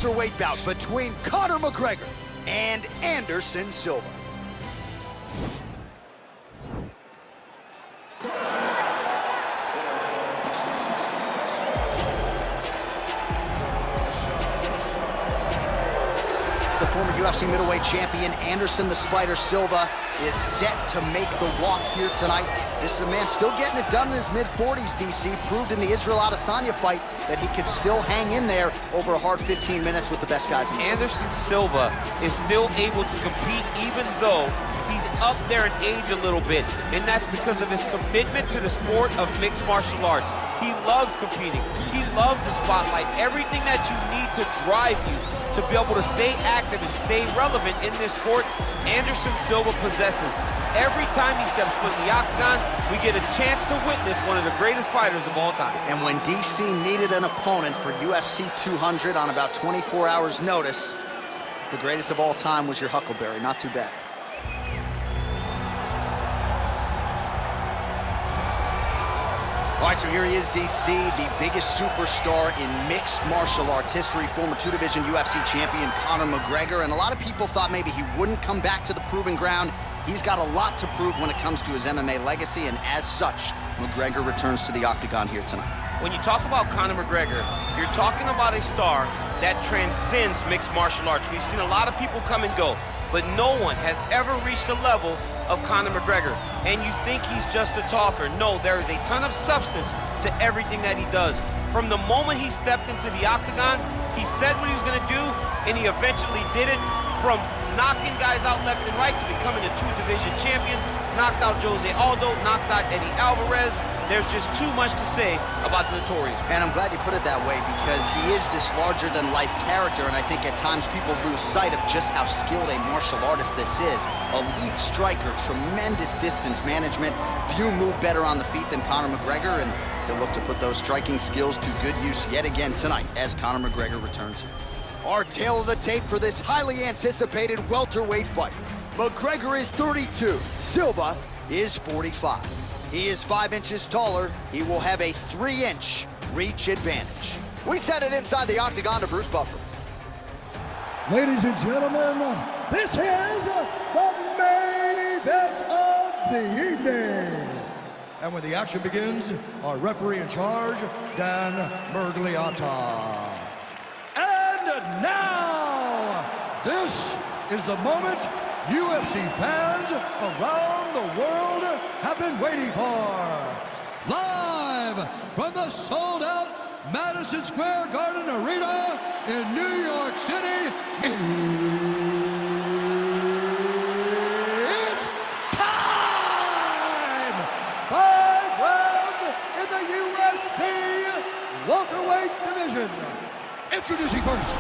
welterweight bout between Conor McGregor and Anderson Silva. The former UFC middleweight champion Anderson the Spider Silva is set to make the walk here tonight. This is a man still getting it done in his mid-40s, DC. Proved in the Israel Adesanya fight that he could still hang in there over a hard 15 minutes with the best guys in the world. Anderson Silva is still able to compete even though he's up there in age a little bit. And that's because of his commitment to the sport of mixed martial arts. He loves competing. He loves the spotlight. Everything that you need to drive you to be able to stay active and stay relevant in this sport, Anderson Silva possesses. Every time he steps foot in the octagon, we get a chance to witness one of the greatest fighters of all time. And when DC needed an opponent for UFC 200 on about 24 hours notice, the greatest of all time was your Huckleberry. Not too bad. All right, so here he is, DC, the biggest superstar in mixed martial arts history, former two-division UFC champion Conor McGregor, and a lot of people thought maybe he wouldn't come back to the proving ground. He's got a lot to prove when it comes to his MMA legacy, and as such, McGregor returns to the octagon here tonight. When you talk about Conor McGregor, you're talking about a star that transcends mixed martial arts. We've seen a lot of people come and go, but no one has ever reached the level of Conor McGregor. And you think he's just a talker. No, there is a ton of substance to everything that he does. From the moment he stepped into the octagon, he said what he was gonna do, and he eventually did it. From knocking guys out left and right to becoming a two-division champion, knocked out Jose Aldo, knocked out Eddie Alvarez. There's just too much to say about the Notorious. And I'm glad you put it that way, because he is this larger-than-life character, and I think at times people lose sight of just how skilled a martial artist this is. Elite striker, tremendous distance management. Few move better on the feet than Conor McGregor, and he'll look to put those striking skills to good use yet again tonight as Conor McGregor returns. Our tale of the tape for this highly anticipated welterweight fight. McGregor is 32, Silva is 45. He is 5 inches taller. He will have a 3-inch reach advantage. We send it inside the octagon to Bruce Buffer. Ladies and gentlemen, this is the main event of the evening. And when the action begins, our referee in charge, Dan Mergliata. And now, this is the moment UFC fans around the world have been waiting for. Live from the sold-out Madison Square Garden Arena in New York City, it's time! 5 rounds in the UFC welterweight division. Introducing first,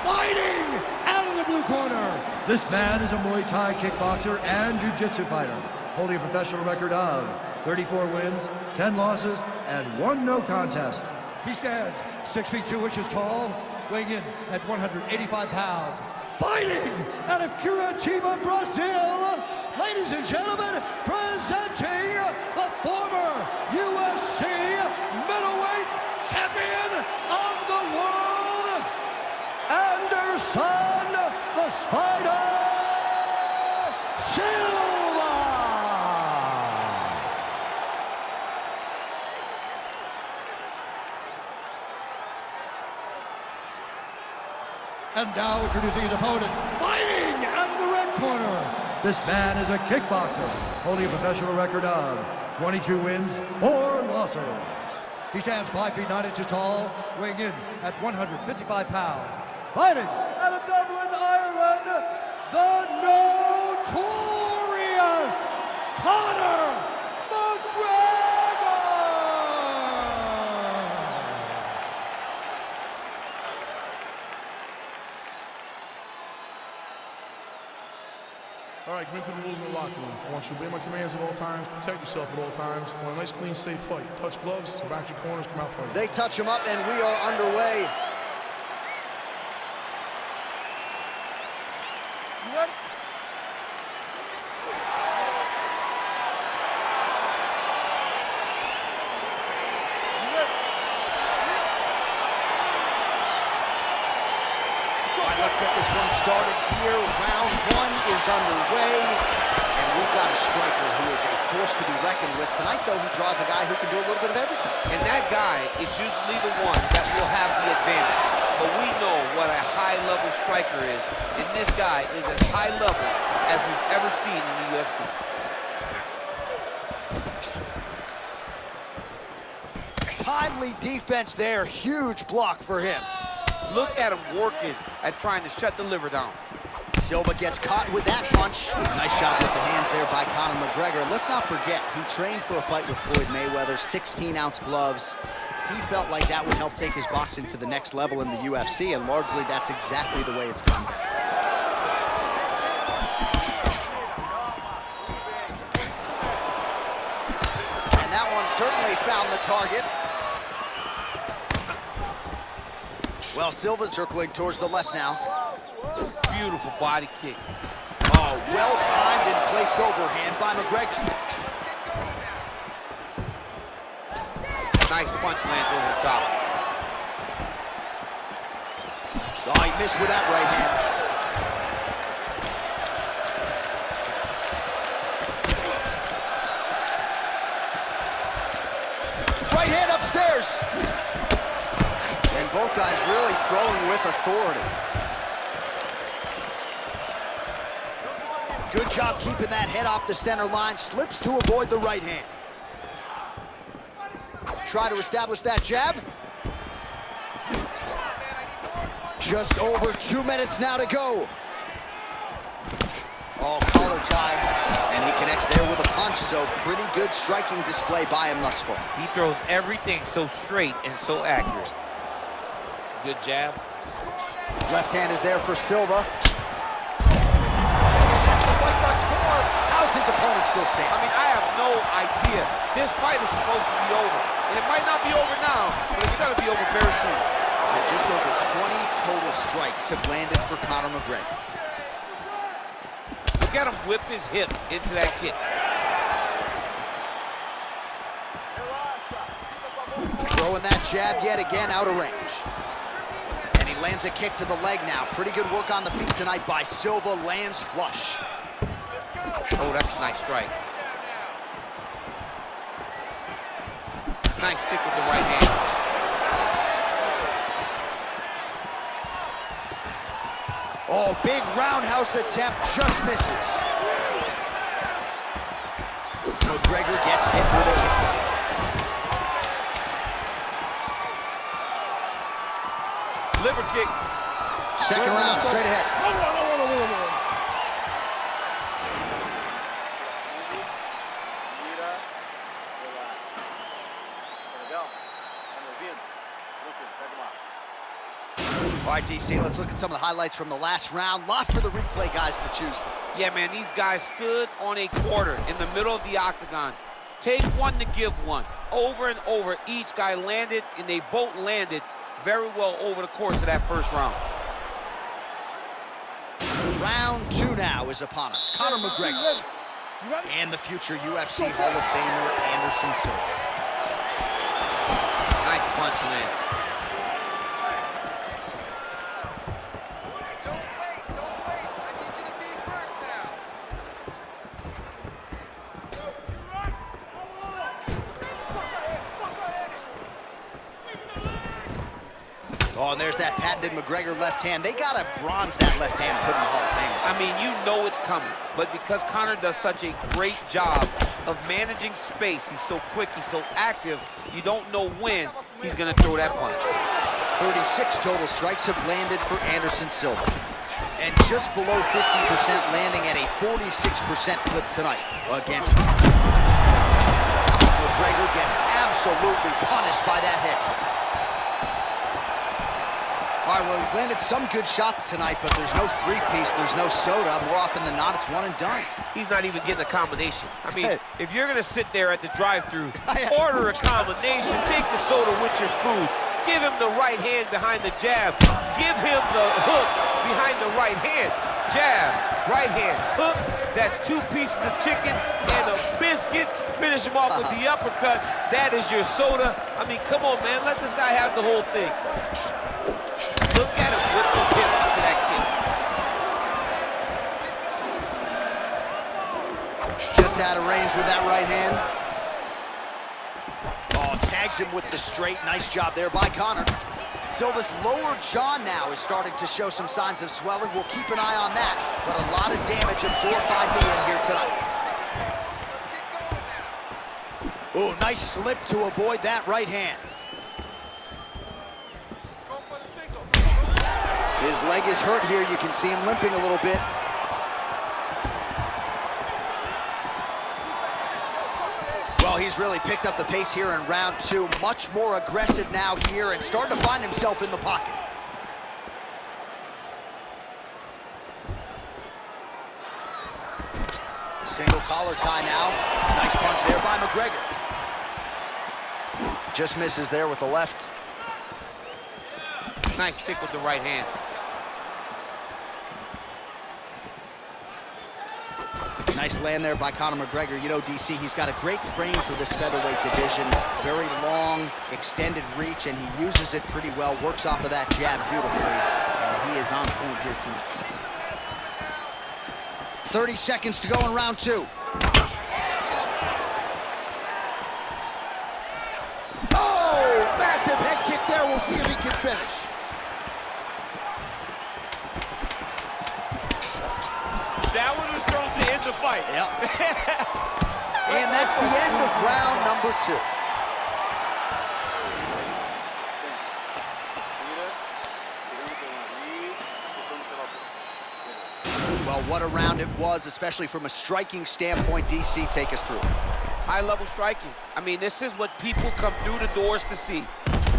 fighting out of the blue corner. This man is a Muay Thai kickboxer and jiu-jitsu fighter, holding a professional record of 34 wins, 10 losses, and 1 no contest. He stands 6 feet 2 inches tall, weighing in at 185 pounds. Fighting out of Curitiba, Brazil, ladies and gentlemen, presenting the former UFC middleweight champion of the world, Anderson the Spider Silva! And now introducing his opponent, fighting out of the red corner. This man is a kickboxer, holding a professional record of 22 wins, 4 losses. He stands 5 feet 9 inches tall, weighing in at 155 pounds. Fighting out of Dublin, Ireland, the notorious Conor McGregor! All right, commit to the rules in the locker room. I want you to obey my commands at all times, protect yourself at all times. I want a nice, clean, safe fight. Touch gloves, back your corners, come out fighting. They touch him up, and we are underway. All right, let's get this one started here. Round one is underway. And we've got a striker who is a force to be reckoned with. Tonight, though, he draws a guy who can do a little bit of everything. And that guy is usually the one that will have the advantage. But we know what a high-level striker is. And this guy is as high level as we've ever seen in the UFC. Timely defense there. Huge block for him. Look at him working at trying to shut the liver down. Silva gets caught with that punch. Nice job with the hands there by Conor McGregor. Let's not forget, he trained for a fight with Floyd Mayweather, 16-ounce gloves. He felt like that would help take his boxing to the next level in the UFC, and largely that's exactly the way it's come down. And that one certainly found the target. Well, Silva's circling towards the left now. Beautiful body kick. Oh, well-timed and placed overhand by McGregor. Nice punch lands over the top. Oh, he missed with that right hand. Right hand upstairs. And both guys really throwing with authority. Good job keeping that head off the center line. Slips to avoid the right hand. Try to establish that jab. Just over 2 minutes now to go. Oh, collar tie. And he connects there with a punch, so pretty good striking display by him thus far. He throws everything so straight and so accurate. Good jab. Left hand is there for Silva. How's his opponent still standing? I mean, I have no idea. This fight is supposed to be over. And it might not be over now, but it's got to be over very soon. So just over 20 total strikes have landed for Conor McGregor. Look at him whip his hip into that kick. Throwing that jab yet again out of range. And he lands a kick to the leg now. Pretty good work on the feet tonight by Silva. Lands flush. Oh, that's a nice strike. Nice stick with the right hand. Oh, big roundhouse attempt, just misses. McGregor gets hit with a kick. Liver kick. Second round, straight ahead. All right, DC, let's look at some of the highlights from the last round. Lot for the replay guys to choose from. Yeah, man, these guys stood on a quarter in the middle of the octagon. Take one to give one. Over and over, each guy landed, and they both landed very well over the course of that first round. Round two now is upon us. Conor McGregor and the future UFC Hall of Famer Anderson Silva. Nice punch land. Oh, and there's that patented McGregor left hand. They got to bronze that left hand and put in the Hall of Fame. I mean, you know it's coming, but because Conor does such a great job of managing space, he's so quick, he's so active, you don't know when he's going to throw that punch. 36 total strikes have landed for Anderson Silva. And just below 50% landing at a 46% clip tonight against McGregor gets absolutely punished by that head kick. All right, well, he's landed some good shots tonight, but there's no three-piece, there's no soda. More often than not, it's one and done. He's not even getting a combination. I mean, if you're going to sit there at the drive-thru, Yeah. order a combination, take the soda with your food, give him the right hand behind the jab, give him the hook behind the right hand, jab, right hand, hook. That's 2 pieces of chicken and a biscuit. Finish him off with the uppercut. That is your soda. I mean, come on, man. Let this guy have the whole thing. Look at him whip his hip into that range with that right hand. Oh, tags him with the straight. Nice job there by Conor. Silva's lower jaw now is starting to show some signs of swelling. We'll keep an eye on that, but a lot of damage absorbed by me in here tonight. Oh, nice slip to avoid that right hand. His leg is hurt here. You can see him limping a little bit. Well, he's really picked up the pace here in round 2. Much more aggressive now here and starting to find himself in the pocket. Single collar tie now. Nice punch there by Mcgregor. Just misses there with the left. Nice stick with the right hand. Nice land there by Conor McGregor. You know, DC, he's got a great frame for this featherweight division. Very long, extended reach, and he uses it pretty well. Works off of that jab beautifully, and he is on point here tonight. 30 seconds to go in round 2. Oh, massive head kick there. We'll see if he can finish. That one was thrown to end the fight. Yep. And that's the end of round number 2. Well, what a round it was, especially from a striking standpoint. DC, take us through. High-level striking. I mean, this is what people come through the doors to see.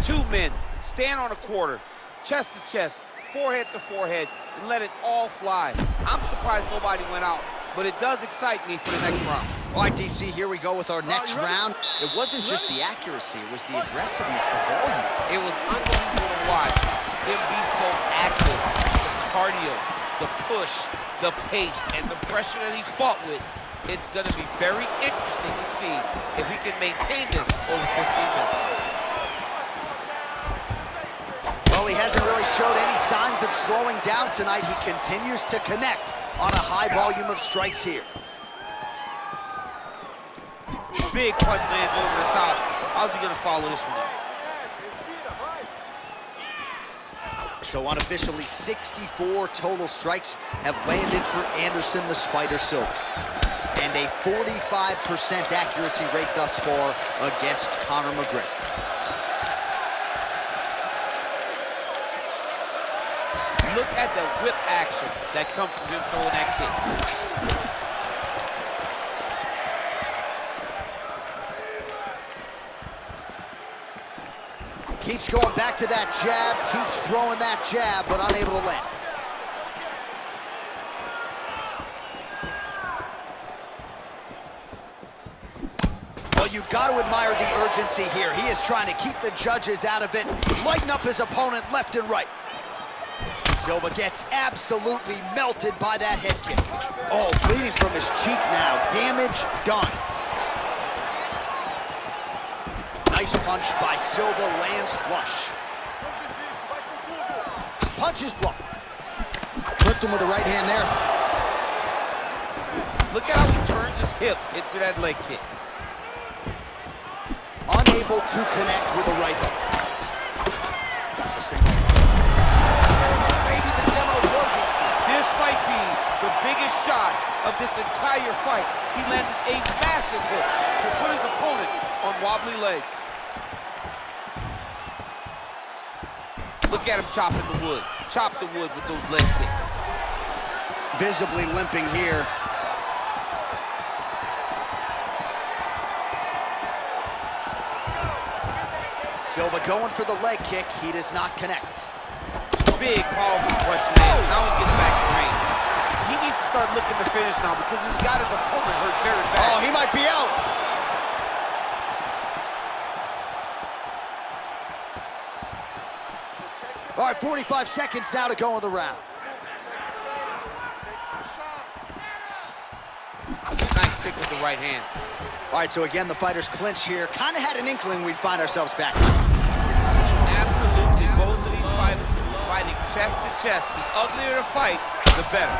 2 men stand on a quarter, chest to chest, forehead to forehead, and let it all fly. I'm surprised nobody went out, but it does excite me for the next round. All right, DC, here we go with our next round. It wasn't just the accuracy, it was the aggressiveness, the volume. It was unbelievable to watch him be so active. The cardio, the push, the pace, and the pressure that he fought with. It's going to be very interesting to see if he can maintain this over 15 minutes. Well, he hasn't really showed any signs of slowing down tonight. He continues to connect on a high volume of strikes here. Big punch lands over the top. How's he going to follow this one up? So unofficially, 64 total strikes have landed for Anderson the Spider Silva. And a 45% accuracy rate thus far against Conor McGregor. Look at the whip action that comes from him throwing that kick. Keeps going back to that jab, keeps throwing that jab, but unable to land. Well, you've got to admire the urgency here. He is trying to keep the judges out of it, lighten up his opponent left and right. Silva gets absolutely melted by that head kick. Oh, bleeding from his cheek now. Damage done. Nice punch by Silva, lands flush. Punch is blocked. Clipped him with the right hand there. Look at how he turns his hip into that leg kick. Unable to connect with the right hook. That's a single. Maybe the seminal blow he's seen. This might be the biggest shot of this entire fight. He landed a massive hook to put his opponent on wobbly legs. Look at him chopping the wood. Chop the wood with those leg kicks. Visibly limping here. Silva going for the leg kick. He does not connect. Big, powerful punch land. Now he gets back in range. He needs to start looking to finish now because he's got his opponent hurt very bad. Oh, he might be out. All right, 45 seconds now to go in the round. Nice stick with the right hand. All right, so again, the fighters clinch here. Kind of had an inkling we'd find ourselves back. Absolutely, both of these fighters fighting chest to chest. The uglier the fight, the better.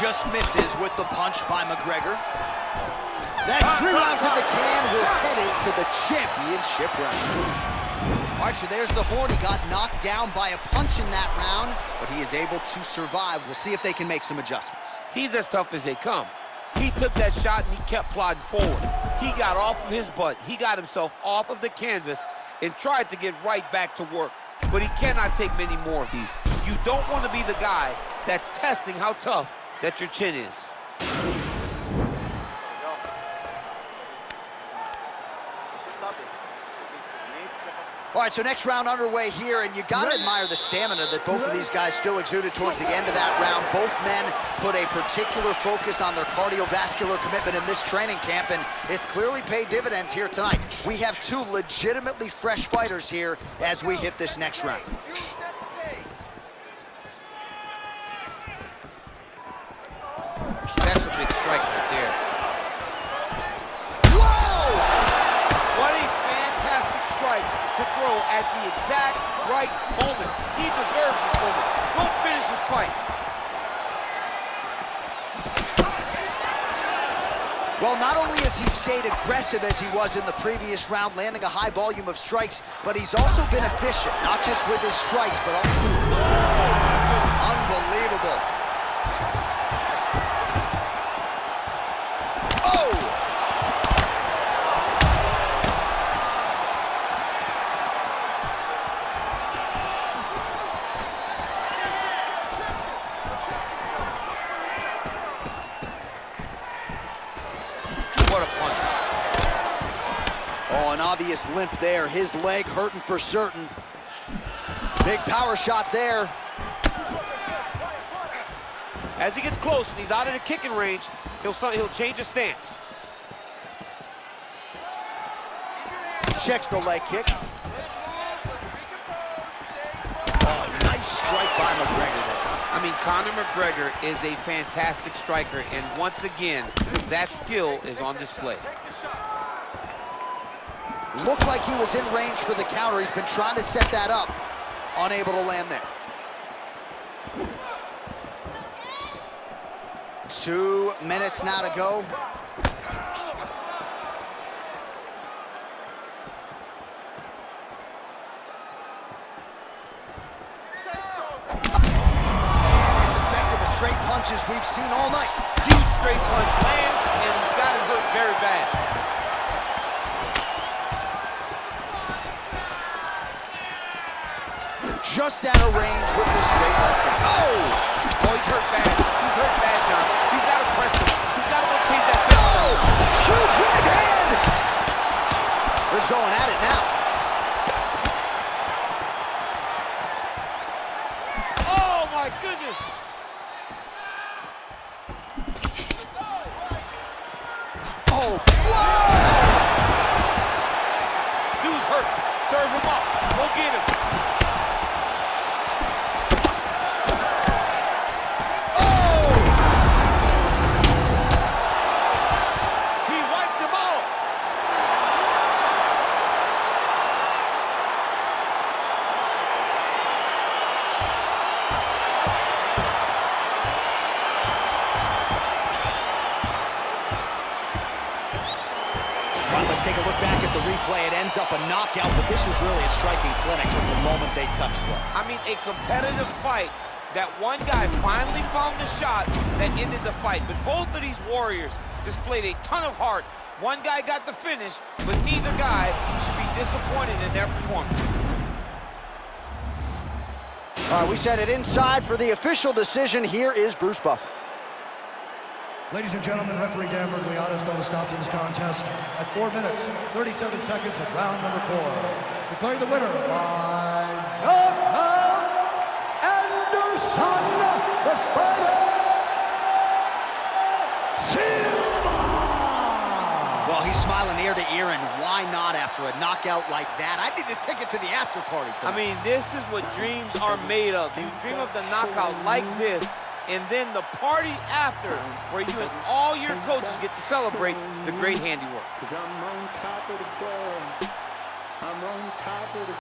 just misses with the punch by McGregor. That's 3 rounds in the can. We're headed to the championship rounds. All right, so there's the Horn. He got knocked down by a punch in that round, but he is able to survive. We'll see if they can make some adjustments. He's as tough as they come. He took that shot and he kept plodding forward. He got off of his butt. He got himself off of the canvas and tried to get right back to work. But he cannot take many more of these. You don't want to be the guy that's testing how tough that your chin is. All right, so next round underway here, and you got to admire the stamina that both of these guys still exuded towards the end of that round. Both men put a particular focus on their cardiovascular commitment in this training camp, and it's clearly paid dividends here tonight. We have 2 legitimately fresh fighters here as we hit this next round. That's a big strike right there. Whoa! What a fantastic strike to throw at the exact right moment. He deserves this moment. Go finish his fight. Well, not only has he stayed aggressive as he was in the previous round, landing a high volume of strikes, but he's also been efficient, not just with his strikes, but also... Unbelievable. What a punch. Oh, an obvious limp there. His leg hurting for certain. Big power shot there. As he gets close and he's out of the kicking range, he'll change his stance. Checks the leg kick. Oh, nice strike by McGregor. I mean, Conor McGregor is a fantastic striker, and once again, that skill is on display. Looked like he was in range for the counter. He's been trying to set that up. Unable to land there. 2 minutes now to go. Straight punches we've seen all night. Huge straight punch lands, and he's got him hurt very bad. Just out of range with the straight left hand. Oh! Oh, he's hurt bad. He's hurt bad, John. He's got to press him. He's got to go chase that pitch. Oh! Huge right hand! They're going at it now. Oh, my goodness. Oh, whoa! Dude's hurt. Serve him up. Go get him. Oh! He wiped him out. Let's take a look back at the replay. It ends up a knockout, but this was really a striking clinic from the moment they touched blood. I mean, a competitive fight that one guy finally found the shot that ended the fight. But both of these warriors displayed a ton of heart. One guy got the finish, but neither guy should be disappointed in their performance. All right, we sent it inside for the official decision. Here is Bruce Buffer. Ladies and gentlemen, referee Dan Murgliano is going to stop to this contest at 4 minutes, 37 seconds of round number 4. Declaring the winner by knockout, Anderson, the Spider, Silva! Well, he's smiling ear to ear, and why not after a knockout like that? I need a ticket to the after party tonight. I mean, this is what dreams are made of. You dream of the knockout like this, and then the party after, where you and all your coaches get to celebrate the great handiwork. 'Cause I'm on top of the world. I'm on top of the